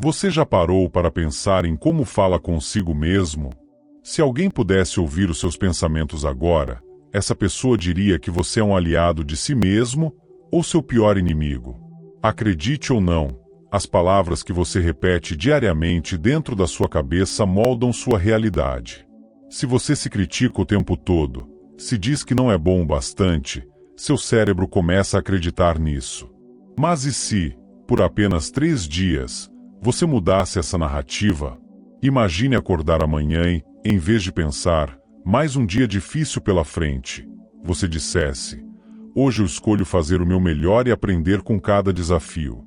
Você já parou para pensar em como fala consigo mesmo? Se alguém pudesse ouvir os seus pensamentos agora, essa pessoa diria que você é um aliado de si mesmo ou seu pior inimigo. Acredite ou não, as palavras que você repete diariamente dentro da sua cabeça moldam sua realidade. Se você se critica o tempo todo, se diz que não é bom o bastante, seu cérebro começa a acreditar nisso. Mas e se, por apenas 3 dias, você mudasse essa narrativa? Imagine acordar amanhã e, em vez de pensar, mais um dia difícil pela frente, você dissesse: hoje eu escolho fazer o meu melhor e aprender com cada desafio.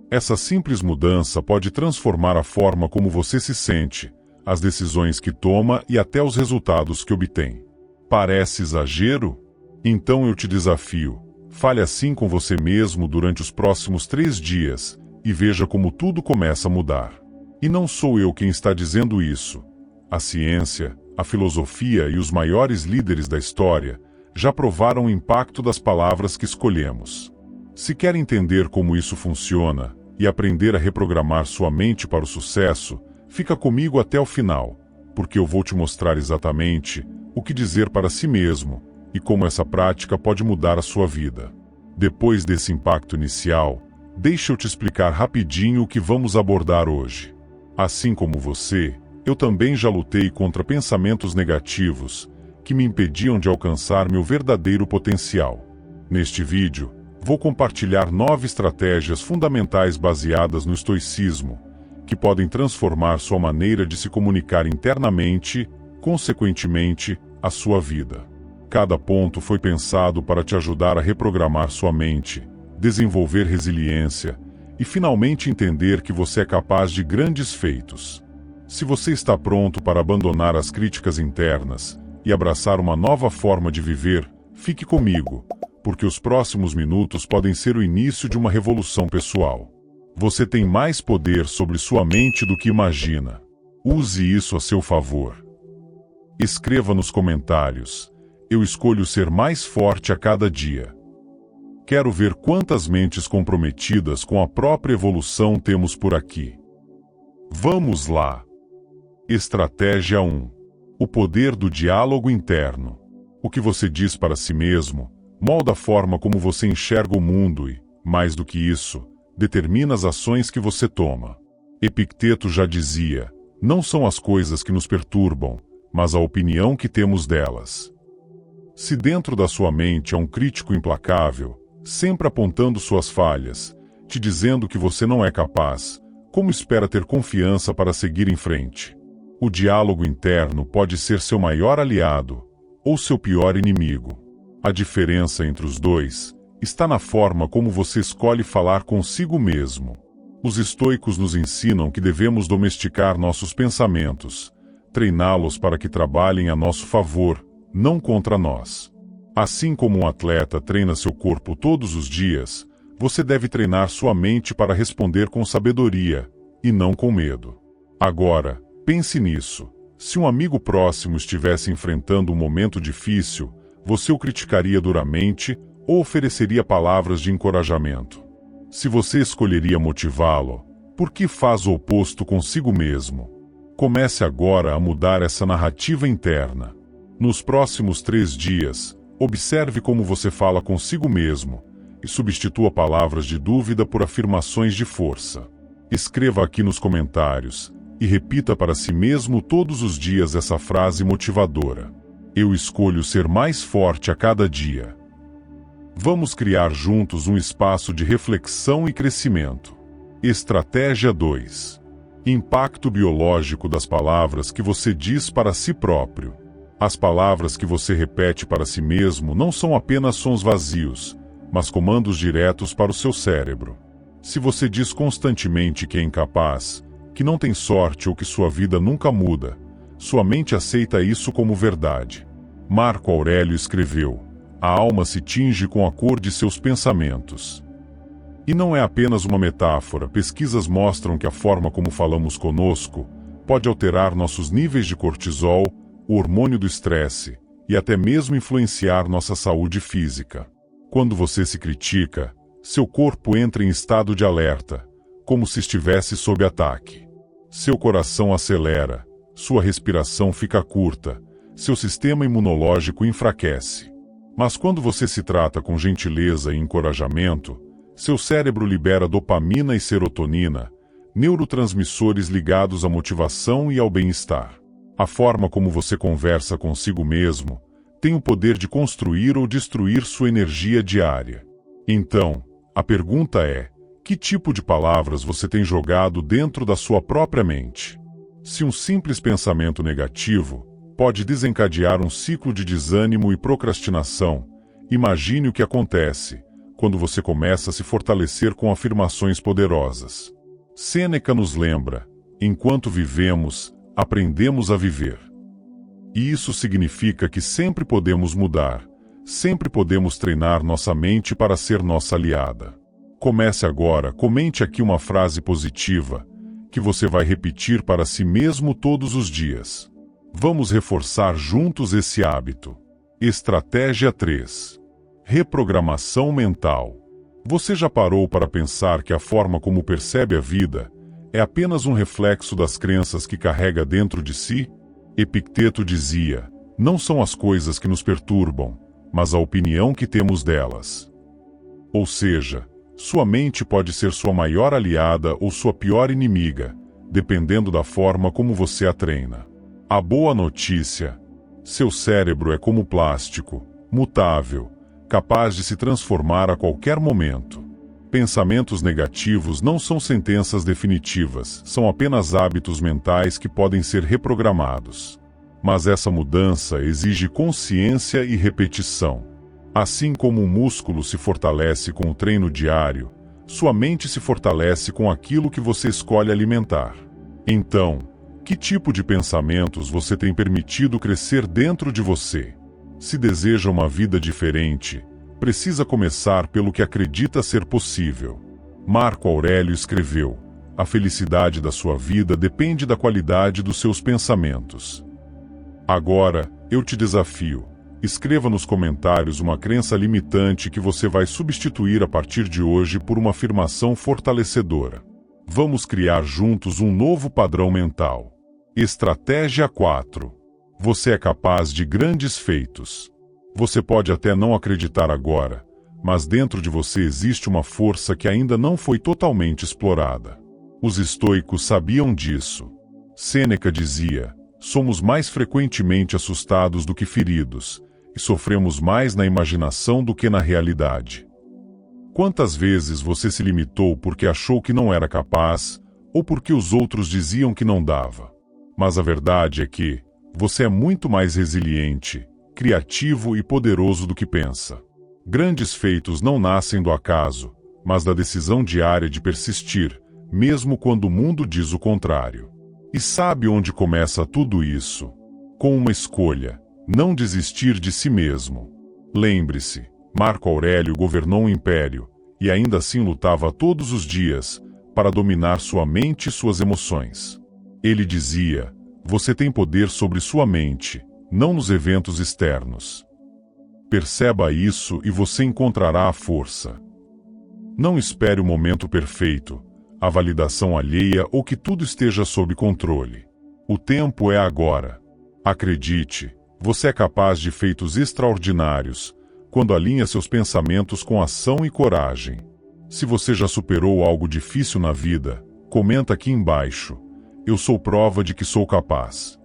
Essa simples mudança pode transformar a forma como você se sente, as decisões que toma e até os resultados que obtém. Parece exagero? Então eu te desafio, fale assim com você mesmo durante os próximos 3 dias, e veja como tudo começa a mudar. E não sou eu quem está dizendo isso. A ciência, a filosofia e os maiores líderes da história já provaram o impacto das palavras que escolhemos. Se quer entender como isso funciona e aprender a reprogramar sua mente para o sucesso, fica comigo até o final, porque eu vou te mostrar exatamente o que dizer para si mesmo e como essa prática pode mudar a sua vida. Depois desse impacto inicial, deixa eu te explicar rapidinho o que vamos abordar hoje. Assim como você, eu também já lutei contra pensamentos negativos que me impediam de alcançar meu verdadeiro potencial. Neste vídeo, vou compartilhar 9 estratégias fundamentais baseadas no estoicismo, que podem transformar sua maneira de se comunicar internamente, consequentemente, a sua vida. Cada ponto foi pensado para te ajudar a reprogramar sua mente, desenvolver resiliência e finalmente entender que você é capaz de grandes feitos. Se você está pronto para abandonar as críticas internas e abraçar uma nova forma de viver, fique comigo, porque os próximos minutos podem ser o início de uma revolução pessoal. Você tem mais poder sobre sua mente do que imagina. Use isso a seu favor. Escreva nos comentários: eu escolho ser mais forte a cada dia. Quero ver quantas mentes comprometidas com a própria evolução temos por aqui. Vamos lá! Estratégia 1. O poder do diálogo interno. O que você diz para si mesmo molda a forma como você enxerga o mundo e, mais do que isso, determina as ações que você toma. Epicteto já dizia: não são as coisas que nos perturbam, mas a opinião que temos delas. Se dentro da sua mente há um crítico implacável, sempre apontando suas falhas, te dizendo que você não é capaz, como espera ter confiança para seguir em frente? O diálogo interno pode ser seu maior aliado ou seu pior inimigo. A diferença entre os dois está na forma como você escolhe falar consigo mesmo. Os estoicos nos ensinam que devemos domesticar nossos pensamentos, treiná-los para que trabalhem a nosso favor, não contra nós. Assim como um atleta treina seu corpo todos os dias, você deve treinar sua mente para responder com sabedoria, e não com medo. Agora, pense nisso. Se um amigo próximo estivesse enfrentando um momento difícil, você o criticaria duramente ou ofereceria palavras de encorajamento? Se você escolheria motivá-lo, por que faz o oposto consigo mesmo? Comece agora a mudar essa narrativa interna. Nos próximos 3 dias, observe como você fala consigo mesmo e substitua palavras de dúvida por afirmações de força. Escreva aqui nos comentários e repita para si mesmo todos os dias essa frase motivadora: eu escolho ser mais forte a cada dia. Vamos criar juntos um espaço de reflexão e crescimento. Estratégia 2. Impacto biológico das palavras que você diz para si próprio. As palavras que você repete para si mesmo não são apenas sons vazios, mas comandos diretos para o seu cérebro. Se você diz constantemente que é incapaz, que não tem sorte ou que sua vida nunca muda, sua mente aceita isso como verdade. Marco Aurélio escreveu: a alma se tinge com a cor de seus pensamentos. E não é apenas uma metáfora. Pesquisas mostram que a forma como falamos conosco pode alterar nossos níveis de cortisol, o hormônio do estresse, e até mesmo influenciar nossa saúde física. Quando você se critica, seu corpo entra em estado de alerta, como se estivesse sob ataque. Seu coração acelera, sua respiração fica curta, seu sistema imunológico enfraquece. Mas quando você se trata com gentileza e encorajamento, seu cérebro libera dopamina e serotonina, neurotransmissores ligados à motivação e ao bem-estar. A forma como você conversa consigo mesmo tem o poder de construir ou destruir sua energia diária. Então, a pergunta é: que tipo de palavras você tem jogado dentro da sua própria mente? Se um simples pensamento negativo pode desencadear um ciclo de desânimo e procrastinação, imagine o que acontece quando você começa a se fortalecer com afirmações poderosas. Sêneca nos lembra: enquanto vivemos, aprendemos a viver. E isso significa que sempre podemos mudar, sempre podemos treinar nossa mente para ser nossa aliada. Comece agora, comente aqui uma frase positiva que você vai repetir para si mesmo todos os dias. Vamos reforçar juntos esse hábito. Estratégia 3. Reprogramação mental. Você já parou para pensar que a forma como percebe a vida é apenas um reflexo das crenças que carrega dentro de si? Epicteto dizia: não são as coisas que nos perturbam, mas a opinião que temos delas. Ou seja, sua mente pode ser sua maior aliada ou sua pior inimiga, dependendo da forma como você a treina. A boa notícia: seu cérebro é como plástico, mutável, capaz de se transformar a qualquer momento. Pensamentos negativos não são sentenças definitivas, são apenas hábitos mentais que podem ser reprogramados. Mas essa mudança exige consciência e repetição. Assim como um músculo se fortalece com o treino diário, sua mente se fortalece com aquilo que você escolhe alimentar. Então, que tipo de pensamentos você tem permitido crescer dentro de você? Se deseja uma vida diferente, precisa começar pelo que acredita ser possível. Marco Aurélio escreveu: a felicidade da sua vida depende da qualidade dos seus pensamentos. Agora, eu te desafio. Escreva nos comentários uma crença limitante que você vai substituir a partir de hoje por uma afirmação fortalecedora. Vamos criar juntos um novo padrão mental. Estratégia 4. Você é capaz de grandes feitos. Você pode até não acreditar agora, mas dentro de você existe uma força que ainda não foi totalmente explorada. Os estoicos sabiam disso. Sêneca dizia: somos mais frequentemente assustados do que feridos, e sofremos mais na imaginação do que na realidade. Quantas vezes você se limitou porque achou que não era capaz, ou porque os outros diziam que não dava? Mas a verdade é que você é muito mais resiliente, criativo e poderoso do que pensa. Grandes feitos não nascem do acaso, mas da decisão diária de persistir, mesmo quando o mundo diz o contrário. E sabe onde começa tudo isso? Com uma escolha: não desistir de si mesmo. Lembre-se, Marco Aurélio governou um império, e ainda assim lutava todos os dias para dominar sua mente e suas emoções. Ele dizia: você tem poder sobre sua mente, não nos eventos externos. Perceba isso e você encontrará a força. Não espere o momento perfeito, a validação alheia ou que tudo esteja sob controle. O tempo é agora. Acredite, você é capaz de feitos extraordinários quando alinha seus pensamentos com ação e coragem. Se você já superou algo difícil na vida, comenta aqui embaixo: eu sou prova de que sou capaz.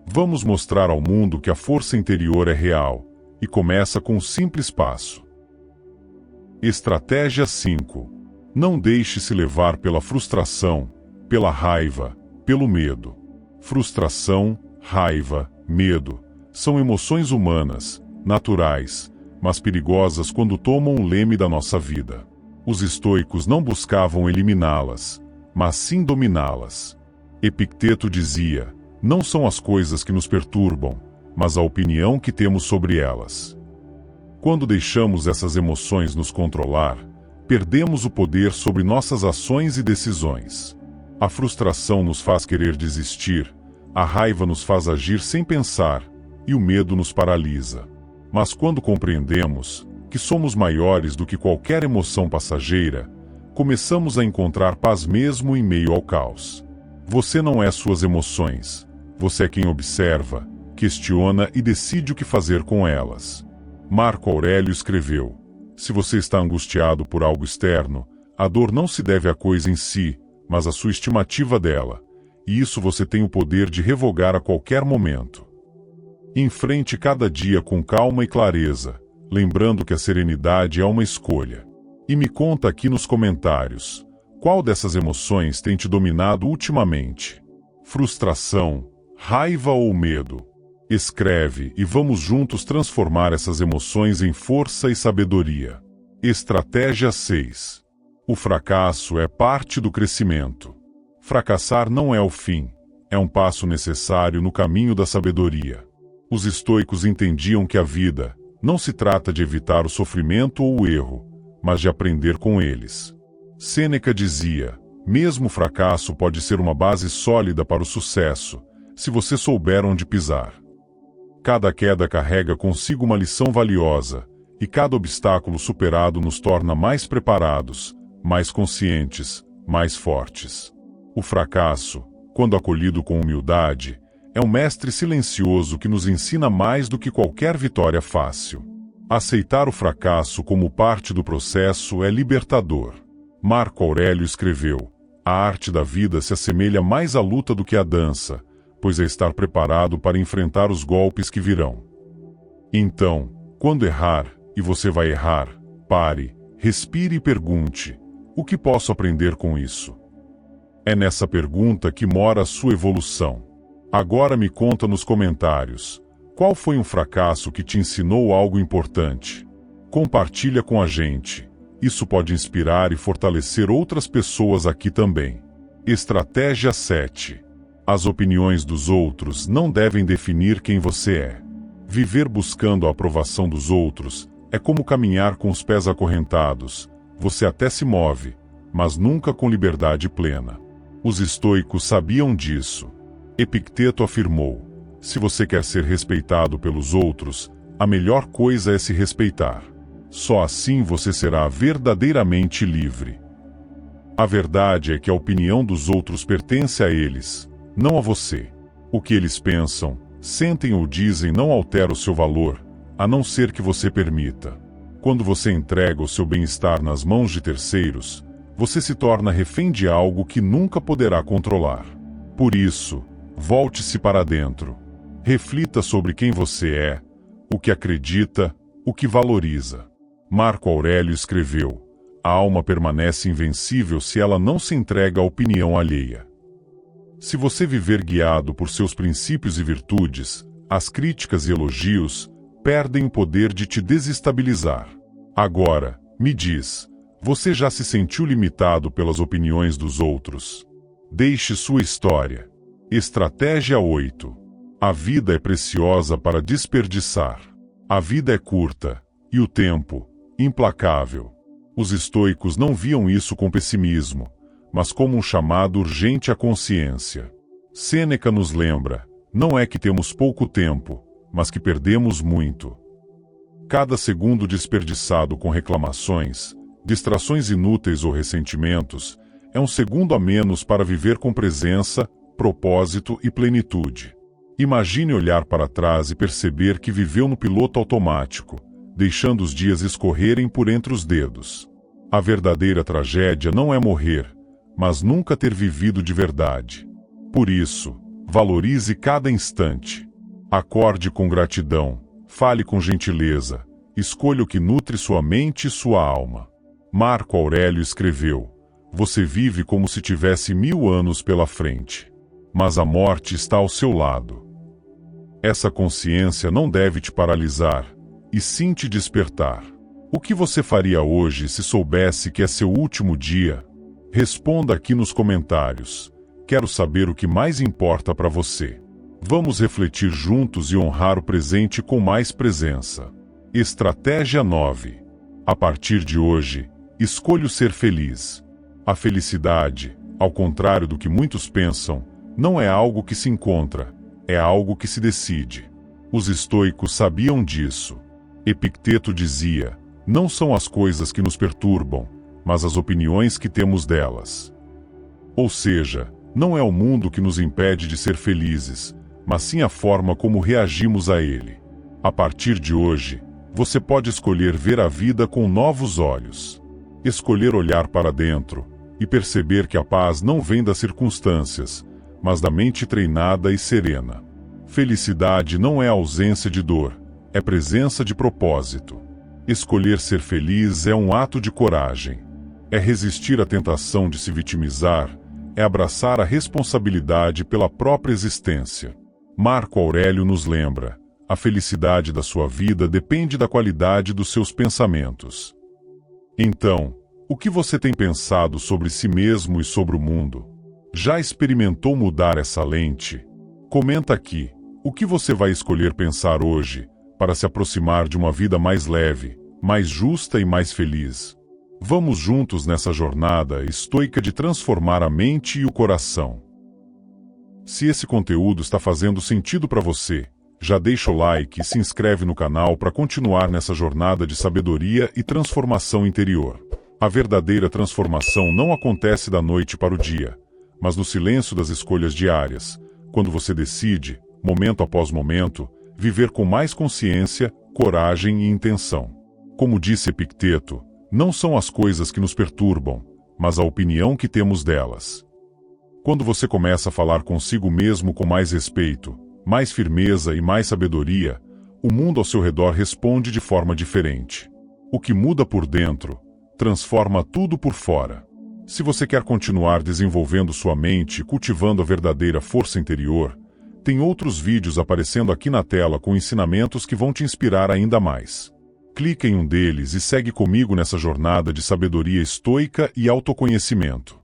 Vamos mostrar ao mundo que a força interior é real, e começa com um simples passo. Estratégia 5. Não deixe se levar pela frustração, pela raiva, pelo medo. Frustração, raiva, medo são emoções humanas, naturais, mas perigosas quando tomam o leme da nossa vida. Os estoicos não buscavam eliminá-las, mas sim dominá-las. Epicteto dizia: não são as coisas que nos perturbam, mas a opinião que temos sobre elas. Quando deixamos essas emoções nos controlar, perdemos o poder sobre nossas ações e decisões. A frustração nos faz querer desistir, a raiva nos faz agir sem pensar, e o medo nos paralisa. Mas quando compreendemos que somos maiores do que qualquer emoção passageira, começamos a encontrar paz mesmo em meio ao caos. Você não é suas emoções. Você é quem observa, questiona e decide o que fazer com elas. Marco Aurélio escreveu: se você está angustiado por algo externo, a dor não se deve à coisa em si, mas à sua estimativa dela, e isso você tem o poder de revogar a qualquer momento. Enfrente cada dia com calma e clareza, lembrando que a serenidade é uma escolha. E me conta aqui nos comentários, qual dessas emoções tem te dominado ultimamente? Frustração, raiva ou medo? Escreve e vamos juntos transformar essas emoções em força e sabedoria. Estratégia 6. O fracasso é parte do crescimento. Fracassar não é o fim, é um passo necessário no caminho da sabedoria. Os estoicos entendiam que a vida não se trata de evitar o sofrimento ou o erro, mas de aprender com eles. Sêneca dizia: mesmo o fracasso pode ser uma base sólida para o sucesso, se você souber onde pisar. Cada queda carrega consigo uma lição valiosa, e cada obstáculo superado nos torna mais preparados, mais conscientes, mais fortes. O fracasso, quando acolhido com humildade, é um mestre silencioso que nos ensina mais do que qualquer vitória fácil. Aceitar o fracasso como parte do processo é libertador. Marco Aurélio escreveu: a arte da vida se assemelha mais à luta do que à dança, pois é estar preparado para enfrentar os golpes que virão. Então, quando errar, e você vai errar, pare, respire e pergunte: o que posso aprender com isso? É nessa pergunta que mora a sua evolução. Agora me conta nos comentários, qual foi um fracasso que te ensinou algo importante? Compartilha com a gente. Isso pode inspirar e fortalecer outras pessoas aqui também. Estratégia 7. As opiniões dos outros não devem definir quem você é. Viver buscando a aprovação dos outros é como caminhar com os pés acorrentados. Você até se move, mas nunca com liberdade plena. Os estoicos sabiam disso. Epicteto afirmou: se você quer ser respeitado pelos outros, a melhor coisa é se respeitar. Só assim você será verdadeiramente livre. A verdade é que a opinião dos outros pertence a eles, não a você. O que eles pensam, sentem ou dizem não altera o seu valor, a não ser que você permita. Quando você entrega o seu bem-estar nas mãos de terceiros, você se torna refém de algo que nunca poderá controlar. Por isso, volte-se para dentro. Reflita sobre quem você é, o que acredita, o que valoriza. Marco Aurélio escreveu: a alma permanece invencível se ela não se entrega à opinião alheia. Se você viver guiado por seus princípios e virtudes, as críticas e elogios perdem o poder de te desestabilizar. Agora, me diz, você já se sentiu limitado pelas opiniões dos outros? Deixe sua história. Estratégia 8. A vida é preciosa para desperdiçar. A vida é curta, e o tempo, implacável. Os estoicos não viam isso com pessimismo, mas como um chamado urgente à consciência. Sêneca nos lembra: não é que temos pouco tempo, mas que perdemos muito. Cada segundo desperdiçado com reclamações, distrações inúteis ou ressentimentos, é um segundo a menos para viver com presença, propósito e plenitude. Imagine olhar para trás e perceber que viveu no piloto automático, deixando os dias escorrerem por entre os dedos. A verdadeira tragédia não é morrer, mas nunca ter vivido de verdade. Por isso, valorize cada instante. Acorde com gratidão, fale com gentileza, escolha o que nutre sua mente e sua alma. Marco Aurélio escreveu: você vive como se tivesse 1000 anos pela frente, mas a morte está ao seu lado. Essa consciência não deve te paralisar, e sim te despertar. O que você faria hoje se soubesse que é seu último dia? Responda aqui nos comentários. Quero saber o que mais importa para você. Vamos refletir juntos e honrar o presente com mais presença. Estratégia 9. A partir de hoje, escolha ser feliz. A felicidade, ao contrário do que muitos pensam, não é algo que se encontra, é algo que se decide. Os estoicos sabiam disso. Epicteto dizia: não são as coisas que nos perturbam, mas as opiniões que temos delas. Ou seja, não é o mundo que nos impede de ser felizes, mas sim a forma como reagimos a ele. A partir de hoje, você pode escolher ver a vida com novos olhos. Escolher olhar para dentro e perceber que a paz não vem das circunstâncias, mas da mente treinada e serena. Felicidade não é ausência de dor, é presença de propósito. Escolher ser feliz é um ato de coragem. É resistir à tentação de se vitimizar, é abraçar a responsabilidade pela própria existência. Marco Aurélio nos lembra: a felicidade da sua vida depende da qualidade dos seus pensamentos. Então, o que você tem pensado sobre si mesmo e sobre o mundo? Já experimentou mudar essa lente? Comenta aqui, o que você vai escolher pensar hoje, para se aproximar de uma vida mais leve, mais justa e mais feliz? Vamos juntos nessa jornada estoica de transformar a mente e o coração. Se esse conteúdo está fazendo sentido para você, já deixa o like e se inscreve no canal para continuar nessa jornada de sabedoria e transformação interior. A verdadeira transformação não acontece da noite para o dia, mas no silêncio das escolhas diárias, quando você decide, momento após momento, viver com mais consciência, coragem e intenção. Como disse Epicteto, não são as coisas que nos perturbam, mas a opinião que temos delas. Quando você começa a falar consigo mesmo com mais respeito, mais firmeza e mais sabedoria, o mundo ao seu redor responde de forma diferente. O que muda por dentro, transforma tudo por fora. Se você quer continuar desenvolvendo sua mente e cultivando a verdadeira força interior, tem outros vídeos aparecendo aqui na tela com ensinamentos que vão te inspirar ainda mais. Clique em um deles e segue comigo nessa jornada de sabedoria estoica e autoconhecimento.